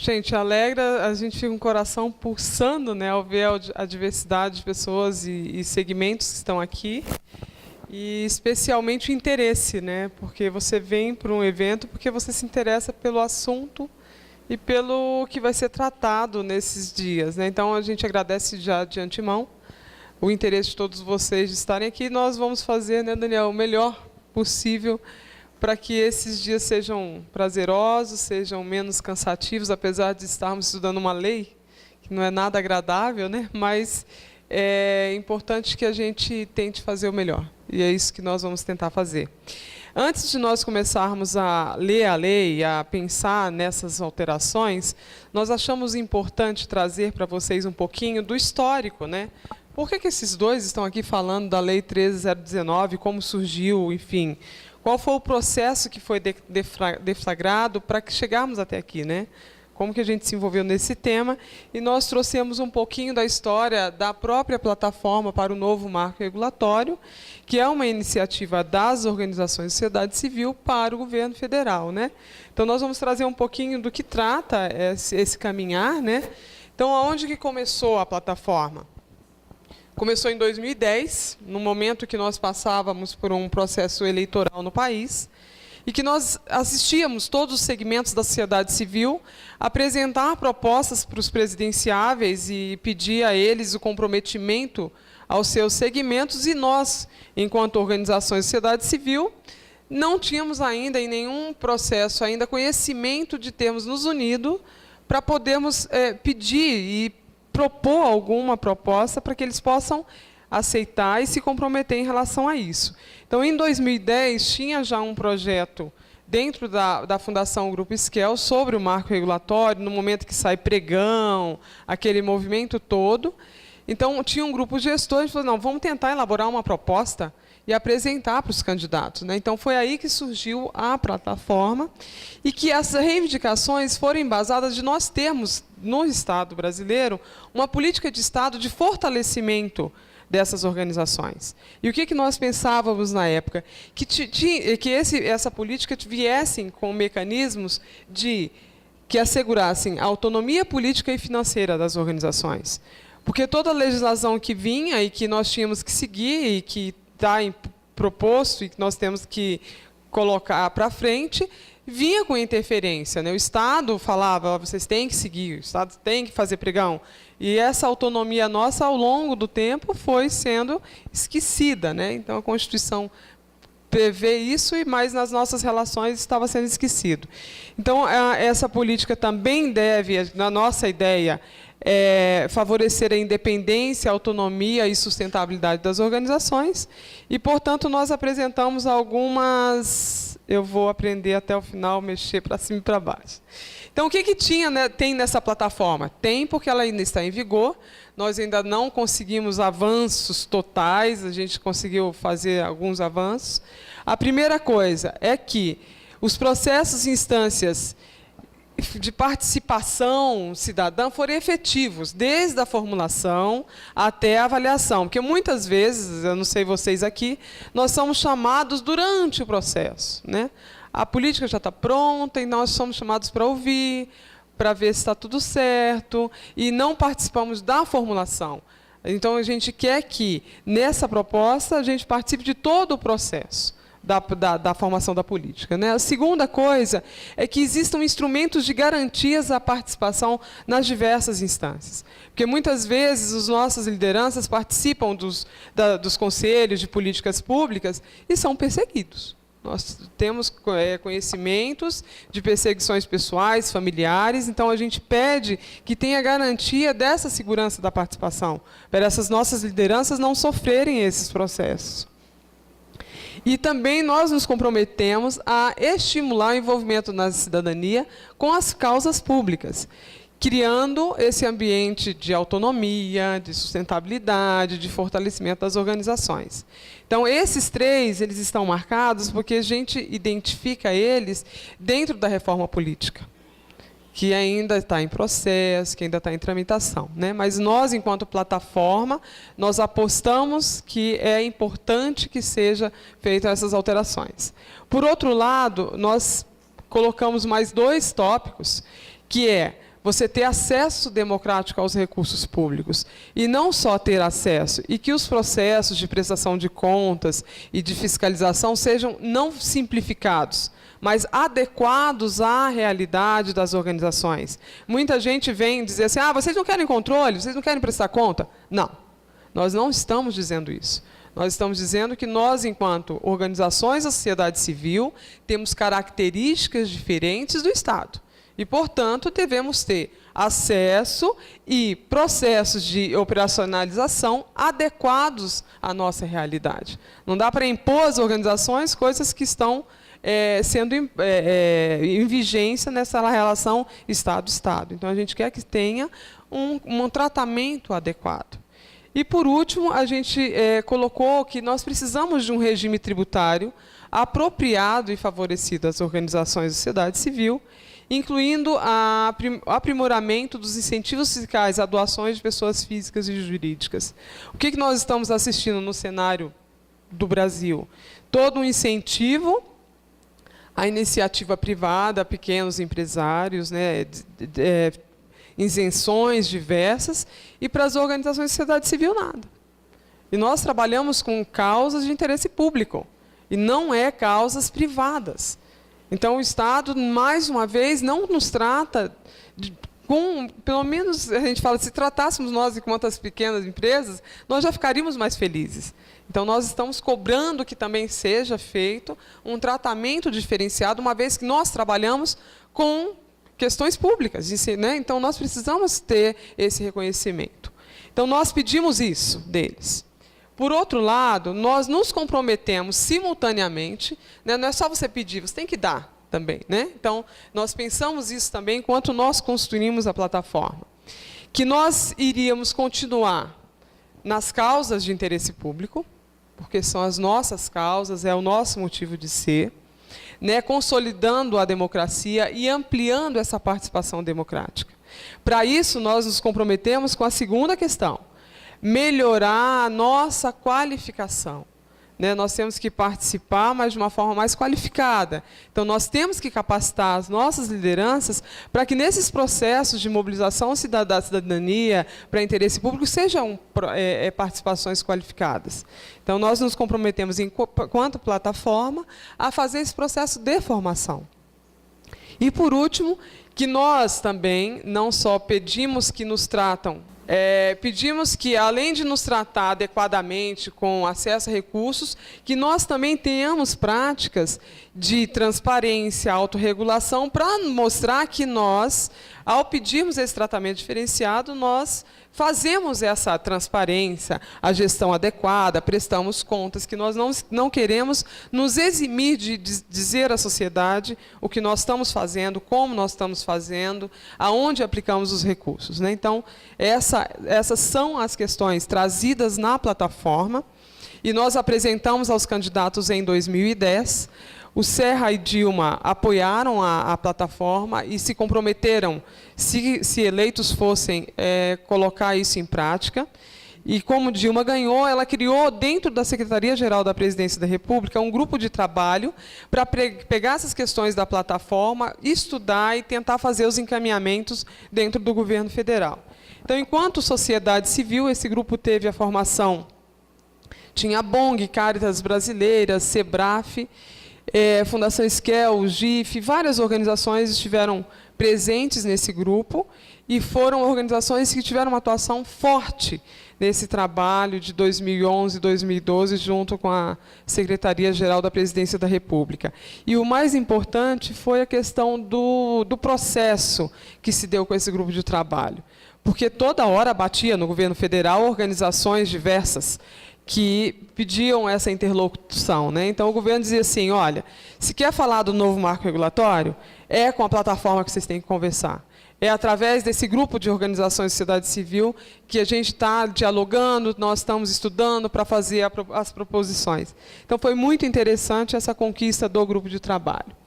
Gente, alegra, a gente fica com o coração pulsando, né, ao ver a diversidade de pessoas e segmentos que estão aqui, e especialmente o interesse, né, porque você vem para um evento porque você se interessa pelo assunto e pelo que vai ser tratado nesses dias, né. Então, a gente agradece já de antemão o interesse de todos vocês de estarem aqui. Nós vamos fazer, né, Daniel, o melhor possível para que esses dias sejam prazerosos, sejam menos cansativos, apesar de estarmos estudando uma lei, que não é nada agradável, né? Mas é importante que a gente tente fazer o melhor. E é isso que nós vamos tentar fazer. Antes de nós começarmos a ler a lei, a pensar nessas alterações, nós achamos importante trazer para vocês um pouquinho do histórico, né? Por que esses dois estão aqui falando da Lei 13.019, como surgiu, enfim... Qual foi o processo que foi deflagrado para que chegarmos até aqui, né? Como que a gente se envolveu nesse tema? E nós trouxemos um pouquinho da história da própria plataforma para o novo marco regulatório, que é uma iniciativa das organizações de sociedade civil para o governo federal, né? Então, nós vamos trazer um pouquinho do que trata esse caminhar, né? Então, aonde que começou a plataforma? Começou em 2010, no momento que nós passávamos por um processo eleitoral no país, e que nós assistíamos todos os segmentos da sociedade civil apresentar propostas para os presidenciáveis e pedir a eles o comprometimento aos seus segmentos, e nós, enquanto organizações de sociedade civil, não tínhamos ainda, em nenhum processo, ainda conhecimento de termos nos unido para podermos pedir e propor alguma proposta para que eles possam aceitar e se comprometer em relação a isso. Então, em 2010, tinha já um projeto dentro da Fundação Grupo Esquel sobre o marco regulatório, no momento que sai pregão, aquele movimento todo. Então, tinha um grupo gestor, que falou, não, vamos tentar elaborar uma proposta e apresentar para os candidatos, né? Então, foi aí que surgiu a plataforma e que essas reivindicações foram embasadas de nós termos, no Estado brasileiro, uma política de Estado de fortalecimento dessas organizações. E o que nós pensávamos na época? Que essa política viessem com mecanismos que assegurassem a autonomia política e financeira das organizações. Porque toda a legislação que vinha e que nós tínhamos que seguir e que está proposto e que nós temos que colocar para frente, vinha com interferência, né? O Estado falava, vocês têm que seguir, o Estado tem que fazer pregão. E essa autonomia nossa, ao longo do tempo, foi sendo esquecida, né? Então, a Constituição prevê isso, mas nas nossas relações estava sendo esquecido. Então, essa política também deve, na nossa ideia, favorecer a independência, a autonomia e sustentabilidade das organizações. E, portanto, nós apresentamos algumas... Eu vou aprender até o final, mexer para cima e para baixo. Então, o que tinha, né, tem nessa plataforma? Tem, porque ela ainda está em vigor. Nós ainda não conseguimos avanços totais, a gente conseguiu fazer alguns avanços. A primeira coisa é que os processos e instâncias de participação cidadã forem efetivos, desde a formulação até a avaliação. Porque, muitas vezes, eu não sei vocês aqui, nós somos chamados durante o processo, né? A política já está pronta e nós somos chamados para ouvir, para ver se está tudo certo, e não participamos da formulação. Então, a gente quer que, nessa proposta, a gente participe de todo o processo da formação da política, né? A segunda coisa é que existam instrumentos de garantias à participação nas diversas instâncias. Porque, muitas vezes, as nossas lideranças participam dos conselhos de políticas públicas e são perseguidos. Nós temos conhecimentos de perseguições pessoais, familiares, então a gente pede que tenha garantia dessa segurança da participação, para essas nossas lideranças não sofrerem esses processos. E também nós nos comprometemos a estimular o envolvimento na cidadania com as causas públicas, criando esse ambiente de autonomia, de sustentabilidade, de fortalecimento das organizações. Então, esses três, eles estão marcados porque a gente identifica eles dentro da reforma política, que ainda está em processo, que ainda está em tramitação, né? Mas nós, enquanto plataforma, nós apostamos que é importante que sejam feitas essas alterações. Por outro lado, nós colocamos mais dois tópicos, que é você ter acesso democrático aos recursos públicos. E não só ter acesso, e que os processos de prestação de contas e de fiscalização sejam não simplificados, mas adequados à realidade das organizações. Muita gente vem dizer assim, vocês não querem controle, vocês não querem prestar conta? Não, nós não estamos dizendo isso. Nós estamos dizendo que nós, enquanto organizações da sociedade civil, temos características diferentes do Estado. E, portanto, devemos ter acesso e processos de operacionalização adequados à nossa realidade. Não dá para impor às organizações coisas que estão sendo em vigência nessa relação Estado-Estado. Então, a gente quer que tenha um tratamento adequado. E, por último, a gente colocou que nós precisamos de um regime tributário apropriado e favorecido às organizações da sociedade civil, incluindo o aprimoramento dos incentivos fiscais a doações de pessoas físicas e jurídicas. O que nós estamos assistindo no cenário do Brasil? Todo um incentivo à iniciativa privada, a pequenos empresários, né, isenções diversas, e para as organizações da sociedade civil, nada. E nós trabalhamos com causas de interesse público, e não causas privadas. Então, o Estado, mais uma vez, não nos trata pelo menos, a gente fala, se tratássemos nós enquanto as pequenas empresas, nós já ficaríamos mais felizes. Então, nós estamos cobrando que também seja feito um tratamento diferenciado, uma vez que nós trabalhamos com questões públicas, né? Então, nós precisamos ter esse reconhecimento. Então, nós pedimos isso deles. Por outro lado, nós nos comprometemos simultaneamente, né? Não é só você pedir, você tem que dar também, né? Então, nós pensamos isso também enquanto nós construímos a plataforma. Que nós iríamos continuar nas causas de interesse público, porque são as nossas causas, é o nosso motivo de ser, né, consolidando a democracia e ampliando essa participação democrática. Para isso, nós nos comprometemos com a segunda questão, melhorar a nossa qualificação. Né, nós temos que participar, mas de uma forma mais qualificada. Então, nós temos que capacitar as nossas lideranças para que, nesses processos de mobilização da cidadania para interesse público, sejam participações qualificadas. Então, nós nos comprometemos, enquanto plataforma, a fazer esse processo de formação. E, por último, que nós também não só pedimos que nos tratam, pedimos que, além de nos tratar adequadamente com acesso a recursos, que nós também tenhamos práticas de transparência, autorregulação, para mostrar que nós, ao pedirmos esse tratamento diferenciado, nós fazemos essa transparência, a gestão adequada, prestamos contas, que nós não queremos nos eximir de dizer à sociedade o que nós estamos fazendo, como nós estamos fazendo, aonde aplicamos os recursos, né? Então, essas são as questões trazidas na plataforma, e nós apresentamos aos candidatos em 2010. O Serra e Dilma apoiaram a plataforma e se comprometeram, se eleitos fossem, colocar isso em prática. E como Dilma ganhou, ela criou, dentro da Secretaria-Geral da Presidência da República, um grupo de trabalho para pegar essas questões da plataforma, estudar e tentar fazer os encaminhamentos dentro do governo federal. Então, enquanto sociedade civil, esse grupo teve a formação, tinha a BONG, Caritas Brasileiras, SEBRAF, Fundação Esquel, GIF, várias organizações estiveram presentes nesse grupo e foram organizações que tiveram uma atuação forte nesse trabalho de 2011 e 2012, junto com a Secretaria-Geral da Presidência da República. E o mais importante foi a questão do processo que se deu com esse grupo de trabalho, porque toda hora batia no governo federal organizações diversas que pediam essa interlocução, né? Então, o governo dizia assim, olha, se quer falar do novo marco regulatório, é com a plataforma que vocês têm que conversar. É através desse grupo de organizações de sociedade civil que a gente está dialogando, nós estamos estudando para fazer as proposições. Então, foi muito interessante essa conquista do grupo de trabalho.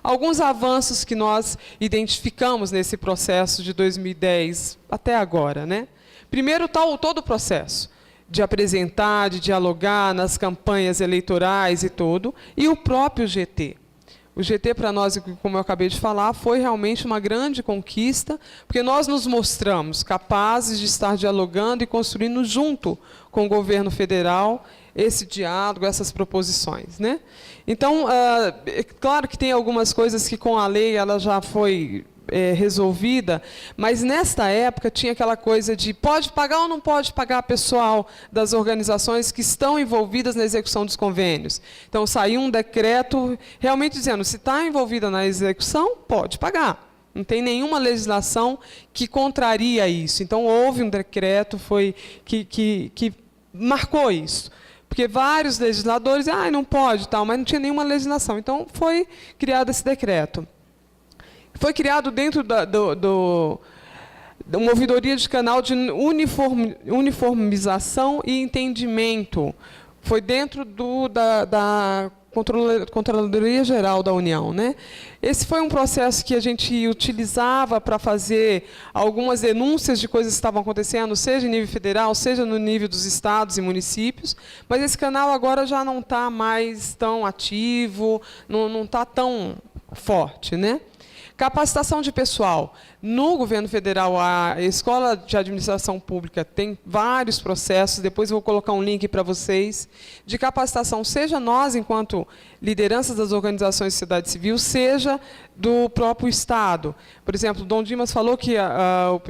Alguns avanços que nós identificamos nesse processo de 2010 até agora, né? Primeiro, todo o processo de apresentar, de dialogar nas campanhas eleitorais e tudo, e o próprio GT. O O GT, para nós, como eu acabei de falar, foi realmente uma grande conquista, porque nós nos mostramos capazes de estar dialogando e construindo junto com o governo federal esse diálogo, essas proposições, né? Então, é claro que tem algumas coisas que com a lei ela já foi resolvida, mas nesta época tinha aquela coisa de pode pagar ou não pode pagar pessoal das organizações que estão envolvidas na execução dos convênios. Então, saiu um decreto realmente dizendo, se está envolvida na execução, pode pagar. Não tem nenhuma legislação que contraria isso. Então, houve um decreto que marcou isso. Porque vários legisladores, não pode, tal, mas não tinha nenhuma legislação. Então, foi criado esse decreto. Foi criado dentro da uma ouvidoria de canal de uniformização e entendimento. Foi dentro da Controladoria Geral da União, né? Esse foi um processo que a gente utilizava para fazer algumas denúncias de coisas que estavam acontecendo, seja em nível federal, seja no nível dos estados e municípios, mas esse canal agora já não está mais tão ativo, não está tão forte, né? Capacitação de pessoal. No governo federal, a Escola de Administração Pública tem vários processos, depois eu vou colocar um link para vocês, de capacitação, seja nós, enquanto lideranças das organizações de sociedade civil, seja do próprio Estado. Por exemplo, o Dom Dimas falou que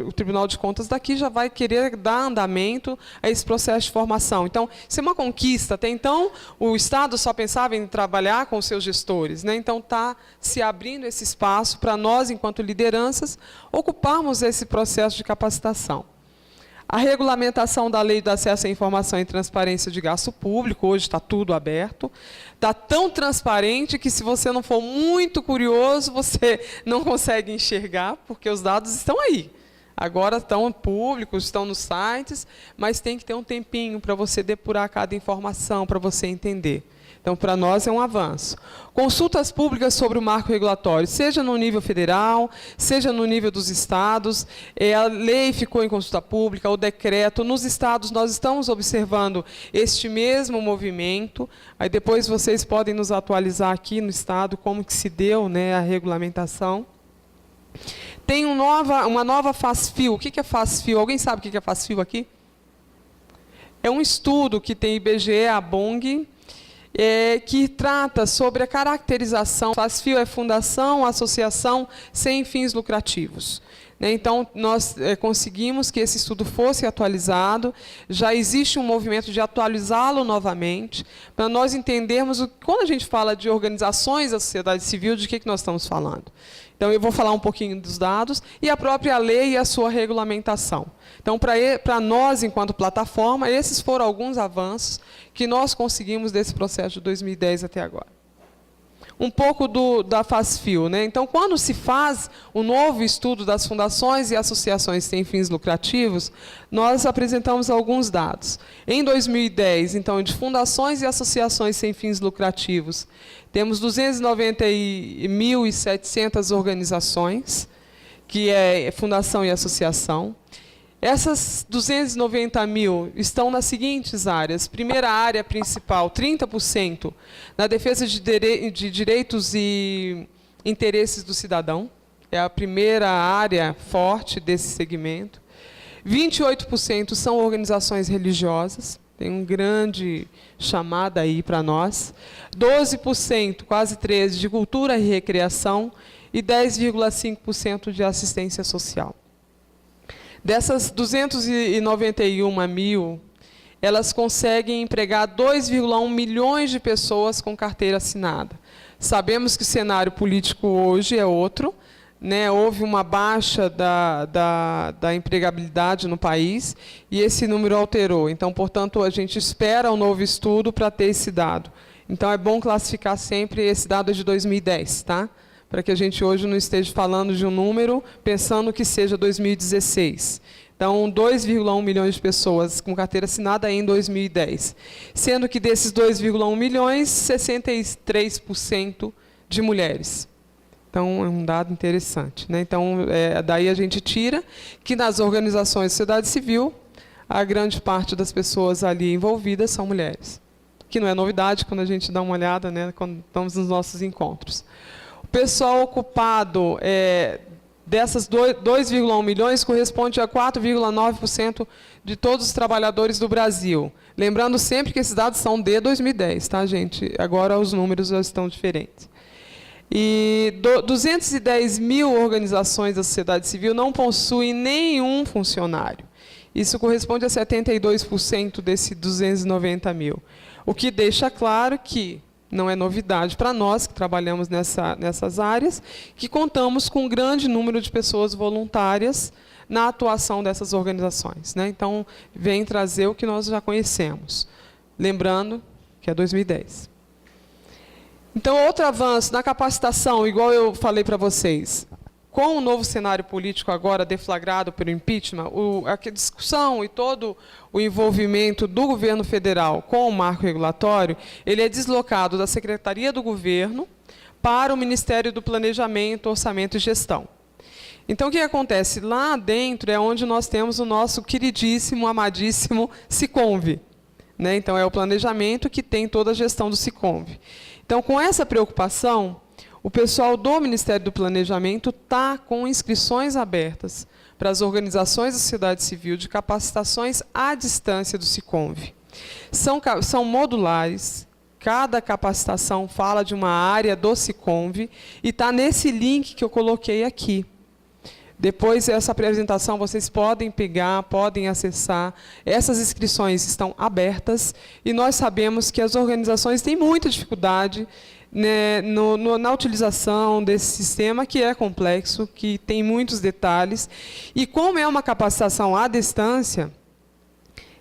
o Tribunal de Contas daqui já vai querer dar andamento a esse processo de formação. Então, isso é uma conquista. Até então, o Estado só pensava em trabalhar com os seus gestores, né? Então, está se abrindo esse espaço para nós, enquanto lideranças, ocuparmos esse processo de capacitação. A regulamentação da Lei do Acesso à Informação e Transparência de Gasto Público, hoje está tudo aberto, está tão transparente que, se você não for muito curioso, você não consegue enxergar, porque os dados estão aí. Agora estão públicos, estão nos sites, mas tem que ter um tempinho para você depurar cada informação, para você entender. Então, para nós é um avanço. Consultas públicas sobre o marco regulatório, seja no nível federal, seja no nível dos estados. A lei ficou em consulta pública, o decreto. Nos estados, nós estamos observando este mesmo movimento. Aí depois vocês podem nos atualizar aqui no estado como que se deu, né, a regulamentação. Tem uma nova FASFIO. O que é FASFIO? Alguém sabe o que é FASFIO aqui? É um estudo que tem IBGE, a BONG, que trata sobre a caracterização. FASFIO é Fundação, Associação Sem Fins Lucrativos. Então, nós conseguimos que esse estudo fosse atualizado, já existe um movimento de atualizá-lo novamente, para nós entendermos, quando a gente fala de organizações da sociedade civil, de que nós estamos falando. Então, eu vou falar um pouquinho dos dados, e a própria lei e a sua regulamentação. Então, para nós, enquanto plataforma, esses foram alguns avanços que nós conseguimos desse processo de 2010 até agora. Um pouco da FASFIO, né? Então, quando se faz um novo estudo das fundações e associações sem fins lucrativos, nós apresentamos alguns dados. Em 2010, então, de fundações e associações sem fins lucrativos, temos 290.700 organizações, que é fundação e associação. Essas 290 mil estão nas seguintes áreas. Primeira área principal, 30%, na defesa de direitos e interesses do cidadão. É a primeira área forte desse segmento. 28% são organizações religiosas. Tem um grande chamada aí para nós. 12%, quase 13%, de cultura e recreação. E 10,5% de assistência social. Dessas 291 mil, elas conseguem empregar 2,1 milhões de pessoas com carteira assinada. Sabemos que o cenário político hoje é outro, né? Houve uma baixa da empregabilidade no país e esse número alterou. Então, portanto, a gente espera um novo estudo para ter esse dado. Então, é bom classificar sempre esse dado de 2010, tá? Para que a gente hoje não esteja falando de um número pensando que seja 2016. Então, 2,1 milhões de pessoas com carteira assinada em 2010. Sendo que desses 2,1 milhões, 63% de mulheres. Então, é um dado interessante, né? Então, daí a gente tira que nas organizações de sociedade civil, a grande parte das pessoas ali envolvidas são mulheres. Que não é novidade quando a gente dá uma olhada, né, quando estamos nos nossos encontros. pessoal ocupado, dessas 2,1 milhões, corresponde a 4,9% de todos os trabalhadores do Brasil. Lembrando sempre que esses dados são de 2010, tá, gente? Agora os números já estão diferentes. E 210 mil organizações da sociedade civil não possuem nenhum funcionário. Isso corresponde a 72% desses 290 mil. O que deixa claro que não é novidade para nós, que trabalhamos nessas áreas, que contamos com um grande número de pessoas voluntárias na atuação dessas organizações, né? Então, vem trazer o que nós já conhecemos. Lembrando que é 2010. Então, outro avanço na capacitação, igual eu falei para vocês, com o novo cenário político agora deflagrado pelo impeachment, a discussão e todo o envolvimento do governo federal com o marco regulatório, ele é deslocado da Secretaria do Governo para o Ministério do Planejamento, Orçamento e Gestão. Então, o que acontece? Lá dentro é onde nós temos o nosso queridíssimo, amadíssimo Siconv, né? Então, é o planejamento que tem toda a gestão do Siconv. Então, com essa preocupação, o pessoal do Ministério do Planejamento está com inscrições abertas para as organizações da sociedade civil de capacitações à distância do Siconv. São modulares, cada capacitação fala de uma área do Siconv e está nesse link que eu coloquei aqui. Depois dessa apresentação, vocês podem pegar, podem acessar. Essas inscrições estão abertas e nós sabemos que as organizações têm muita dificuldade, né, na utilização desse sistema, que é complexo, que tem muitos detalhes. E como é uma capacitação à distância,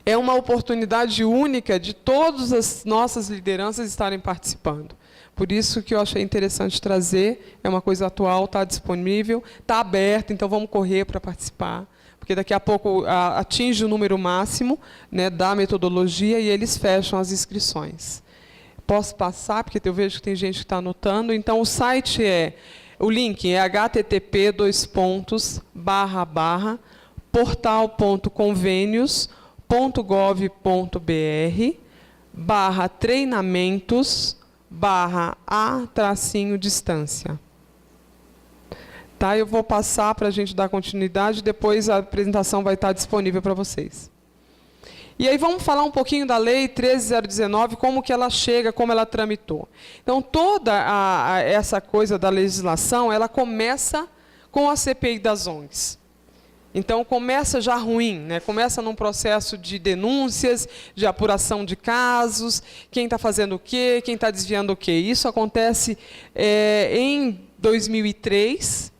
é uma oportunidade única de todas as nossas lideranças estarem participando. Por isso que eu achei interessante trazer, é uma coisa atual, está disponível, está aberto, então vamos correr para participar, porque daqui a pouco atinge o número máximo, né, da metodologia e eles fecham as inscrições. Posso passar, porque eu vejo que tem gente que está anotando. Então, o site o link é http://portal.convenios.gov.br/treinamentos/a-distância. Tá, eu vou passar para a gente dar continuidade, depois a apresentação vai estar disponível para vocês. E aí vamos falar um pouquinho da Lei 13.019, como que ela chega, como ela tramitou. Então, toda essa coisa da legislação, ela começa com a CPI das ONGs. Então, começa já ruim, né? Começa num processo de denúncias, de apuração de casos, quem está fazendo o quê, quem está desviando o quê. Isso acontece em 2003,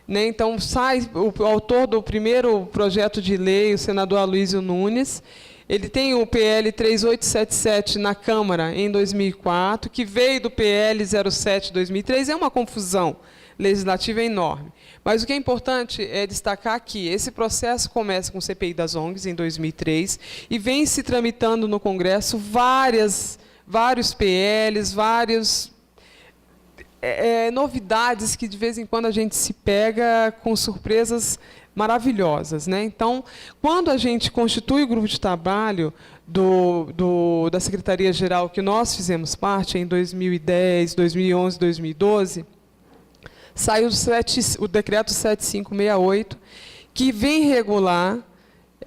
né? Então, sai o autor do primeiro projeto de lei, o senador Aloysio Nunes. Ele tem o PL 3877 na Câmara em 2004, que veio do PL 07 de 2003. É uma confusão legislativa enorme. Mas o que é importante é destacar que esse processo começa com o CPI das ONGs em 2003 e vem se tramitando no Congresso vários PLs, novidades que de vez em quando a gente se pega com surpresas maravilhosas, né? Então, quando a gente constitui o grupo de trabalho da Secretaria-Geral, que nós fizemos parte em 2010, 2011, 2012, saiu o decreto 7568, que vem regular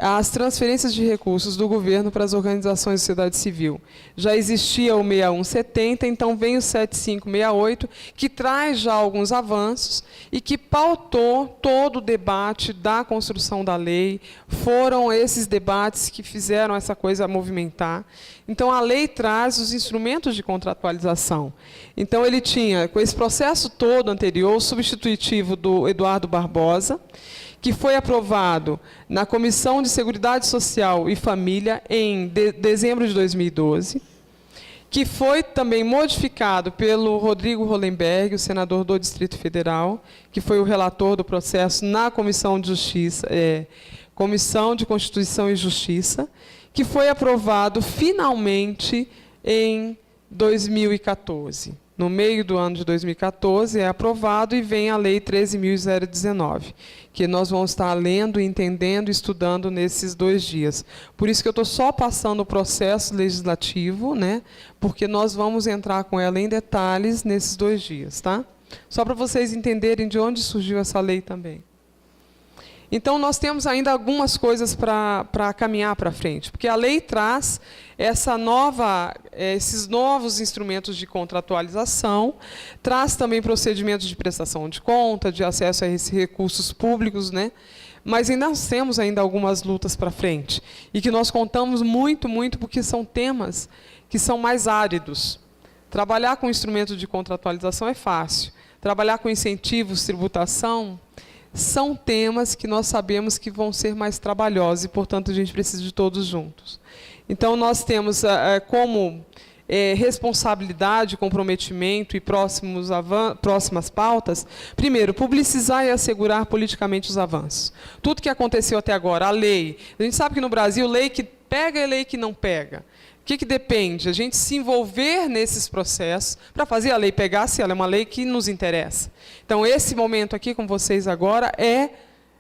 as transferências de recursos do governo para as organizações da sociedade civil. Já existia o 6170, então vem o 7568, que traz já alguns avanços e que pautou todo o debate da construção da lei. Foram esses debates que fizeram essa coisa movimentar. Então, a lei traz os instrumentos de contratualização. Então, ele tinha, com esse processo todo anterior, o substitutivo do Eduardo Barbosa, que foi aprovado na Comissão de Seguridade Social e Família em dezembro de 2012, que foi também modificado pelo Rodrigo Hollenberg, o senador do Distrito Federal, que foi o relator do processo na Comissão de Comissão de Constituição e Justiça, que foi aprovado finalmente em 2014. No meio do ano de 2014, é aprovado e vem a Lei 13.019, que nós vamos estar lendo, entendendo e estudando nesses 2 dias. Por isso que eu estou só passando o processo legislativo, né? Porque nós vamos entrar com ela em detalhes nesses 2 dias. Tá? Só para vocês entenderem de onde surgiu essa lei também. Então, nós temos ainda algumas coisas para caminhar para frente, porque a lei traz esses novos instrumentos de contratualização, traz também procedimentos de prestação de conta, de acesso a esses recursos públicos, né? Mas ainda nós temos ainda algumas lutas para frente, e que nós contamos muito, muito, porque são temas que são mais áridos. Trabalhar com instrumento de contratualização é fácil, trabalhar com incentivos, tributação, são temas que nós sabemos que vão ser mais trabalhosos e, portanto, a gente precisa de todos juntos. Então, nós temos como responsabilidade, comprometimento e próximas pautas, primeiro, publicizar e assegurar politicamente os avanços. Tudo que aconteceu até agora, a lei. A gente sabe que no Brasil, lei que pega e lei que não pega. O que depende? A gente se envolver nesses processos para fazer a lei pegar, se ela é uma lei que nos interessa. Então, esse momento aqui com vocês agora é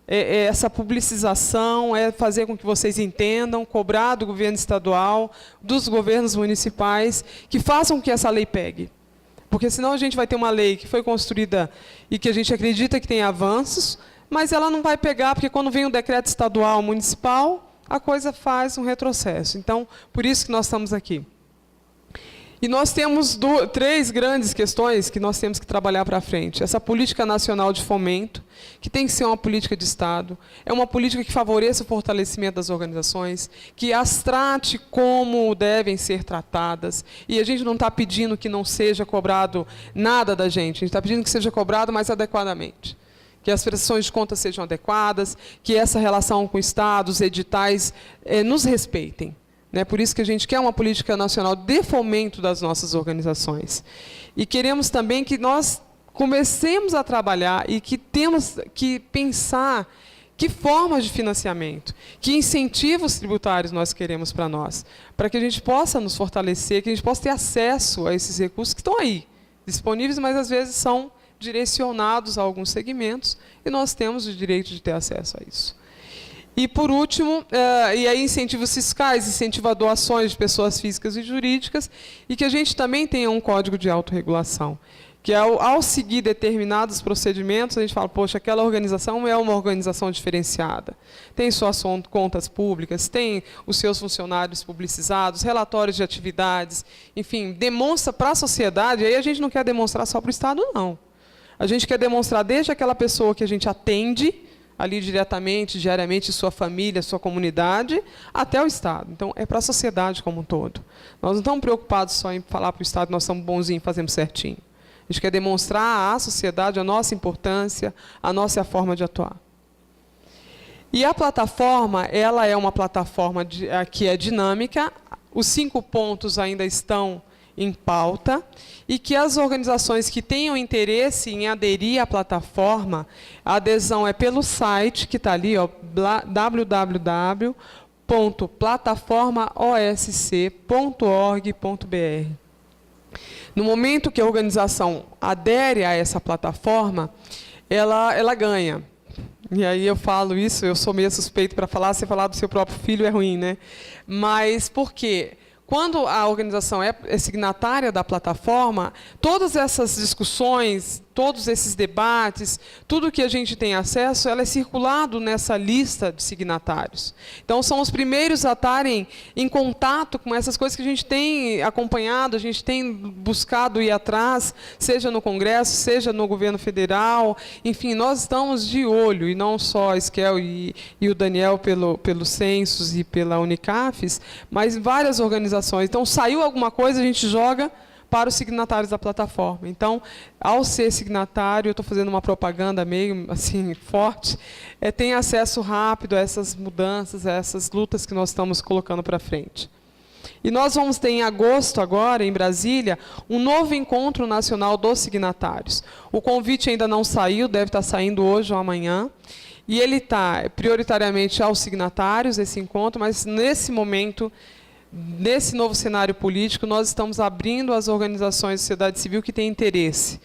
essa publicização, é fazer com que vocês entendam, cobrar do governo estadual, dos governos municipais, que façam com que essa lei pegue. Porque senão a gente vai ter uma lei que foi construída e que a gente acredita que tem avanços, mas ela não vai pegar, porque quando vem um decreto estadual, municipal, a coisa faz um retrocesso. Então, por isso que nós estamos aqui. E nós temos três grandes questões que nós temos que trabalhar para frente. Essa política nacional de fomento, que tem que ser uma política de Estado, é uma política que favoreça o fortalecimento das organizações, que as trate como devem ser tratadas, e a gente não está pedindo que não seja cobrado nada da gente, a gente está pedindo que seja cobrado mais adequadamente. Que as prestações de contas sejam adequadas, que essa relação com estados, editais, nos respeitem. Né? Por isso que a gente quer uma política nacional de fomento das nossas organizações. E queremos também que nós comecemos a trabalhar e que temos que pensar que formas de financiamento, que incentivos tributários nós queremos para nós, para que a gente possa nos fortalecer, que a gente possa ter acesso a esses recursos que estão aí, disponíveis, mas às vezes são direcionados a alguns segmentos, e nós temos o direito de ter acesso a isso. E, por último, e aí incentivos fiscais, incentivo a doações de pessoas físicas e jurídicas, e que a gente também tenha um código de autorregulação, que ao seguir determinados procedimentos, a gente fala, poxa, aquela organização é uma organização diferenciada, tem suas contas públicas, tem os seus funcionários publicizados, relatórios de atividades, enfim, demonstra para a sociedade, aí a gente não quer demonstrar só para o Estado, não. A gente quer demonstrar desde aquela pessoa que a gente atende, ali diretamente, diariamente, sua família, sua comunidade, até o Estado. Então, é para a sociedade como um todo. Nós não estamos preocupados só em falar para o Estado que nós somos bonzinhos, fazemos certinho. A gente quer demonstrar à sociedade a nossa importância, a nossa forma de atuar. E a plataforma, ela é uma plataforma que é dinâmica, os 5 pontos ainda estão em pauta, e que as organizações que tenham interesse em aderir à plataforma, a adesão é pelo site, que está ali, www.plataformaosc.org.br. No momento que a organização adere a essa plataforma, ela ganha. E aí eu falo isso, eu sou meio suspeito para falar, você falar do seu próprio filho é ruim, né? Mas por quê? Quando a organização é signatária da plataforma, todas essas discussões, todos esses debates, tudo que a gente tem acesso, ela é circulado nessa lista de signatários. Então, são os primeiros a estarem em contato com essas coisas que a gente tem acompanhado, a gente tem buscado ir atrás, seja no Congresso, seja no governo federal. Enfim, nós estamos de olho, e não só a Esquel e o Daniel pelo Census e pela Unicafes, mas várias organizações. Então, saiu alguma coisa, a gente joga para os signatários da plataforma. Então, ao ser signatário, eu estou fazendo uma propaganda meio assim, forte, tem acesso rápido a essas mudanças, a essas lutas que nós estamos colocando para frente. E nós vamos ter em agosto, agora, em Brasília, um novo encontro nacional dos signatários. O convite ainda não saiu, deve estar saindo hoje ou amanhã. E ele está prioritariamente aos signatários, esse encontro, mas nesse momento, nesse novo cenário político, nós estamos abrindo as organizações da sociedade civil que têm interesse.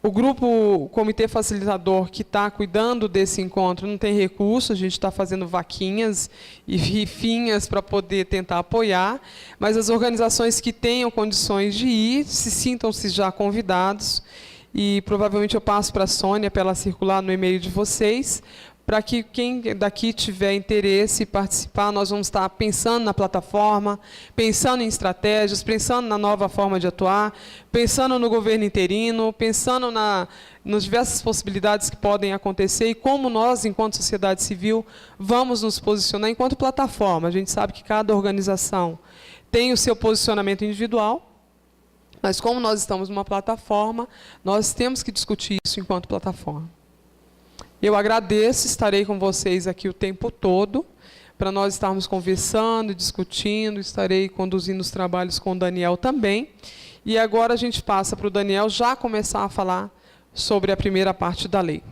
O Comitê Facilitador, que está cuidando desse encontro, não tem recurso, a gente está fazendo vaquinhas e rifinhas para poder tentar apoiar, mas as organizações que tenham condições de ir, sintam-se já convidados, e provavelmente eu passo para a Sônia para ela circular no e-mail de vocês, para que quem daqui tiver interesse em participar, nós vamos estar pensando na plataforma, pensando em estratégias, pensando na nova forma de atuar, pensando no governo interino, pensando nas diversas possibilidades que podem acontecer e como nós, enquanto sociedade civil, vamos nos posicionar enquanto plataforma. A gente sabe que cada organização tem o seu posicionamento individual, mas como nós estamos numa plataforma, nós temos que discutir isso enquanto plataforma. Eu agradeço, estarei com vocês aqui o tempo todo, para nós estarmos conversando, discutindo, estarei conduzindo os trabalhos com o Daniel também. E agora a gente passa para o Daniel já começar a falar sobre a primeira parte da lei.